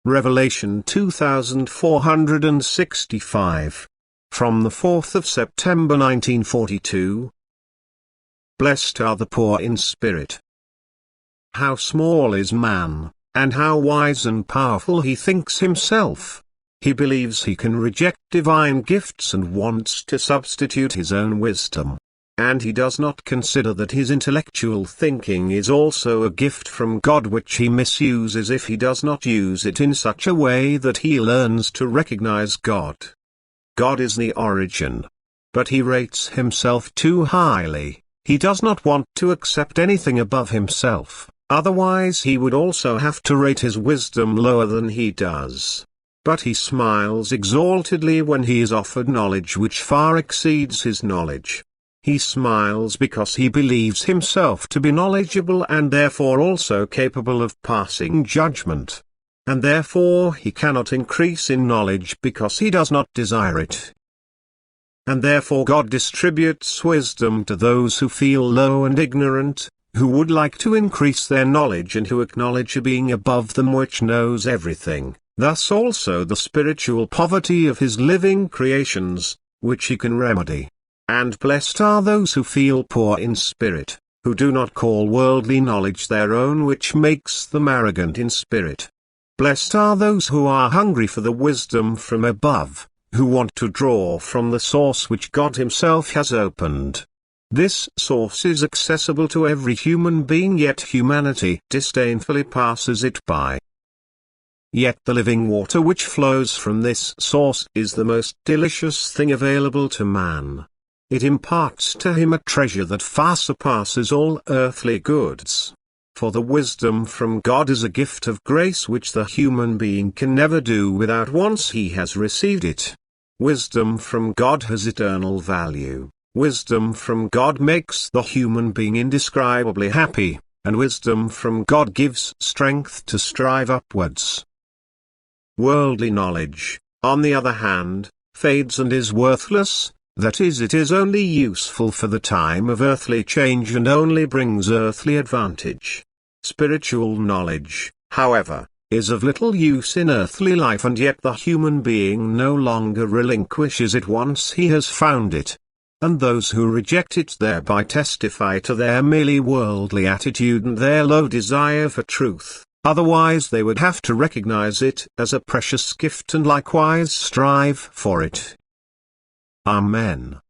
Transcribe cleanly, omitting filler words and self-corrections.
Revelation 2465. From the 4th of September 1942. Blessed are the poor in spirit. How small is man, and how wise and powerful he thinks himself. He believes he can reject divine gifts and wants to substitute his own wisdom. And he does not consider that his intellectual thinking is also a gift from God, which he misuses if he does not use it in such a way that he learns to recognize God. God is the origin. But he rates himself too highly. He does not want to accept anything above himself, otherwise he would also have to rate his wisdom lower than he does. But he smiles exaltedly when he is offered knowledge which far exceeds his knowledge. He smiles because he believes himself to be knowledgeable and therefore also capable of passing judgment. And therefore he cannot increase in knowledge because he does not desire it. And therefore God distributes wisdom to those who feel low and ignorant, who would like to increase their knowledge and who acknowledge a being above them which knows everything, thus also the spiritual poverty of his living creations, which he can remedy. And blessed are those who feel poor in spirit, who do not call worldly knowledge their own, which makes them arrogant in spirit. Blessed are those who are hungry for the wisdom from above, who want to draw from the source which God himself has opened. This source is accessible to every human being, yet humanity disdainfully passes it by. Yet the living water which flows from this source is the most delicious thing available to man. It imparts to him a treasure that far surpasses all earthly goods. For the wisdom from God is a gift of grace which the human being can never do without once he has received it. Wisdom from God has eternal value. Wisdom from God makes the human being indescribably happy, and wisdom from God gives strength to strive upwards. Worldly knowledge, on the other hand, fades and is worthless. That is, it is only useful for the time of earthly change and only brings earthly advantage. Spiritual knowledge, however, is of little use in earthly life, and yet the human being no longer relinquishes it once he has found it. And those who reject it thereby testify to their merely worldly attitude and their low desire for truth, otherwise they would have to recognize it as a precious gift and likewise strive for it. Amen.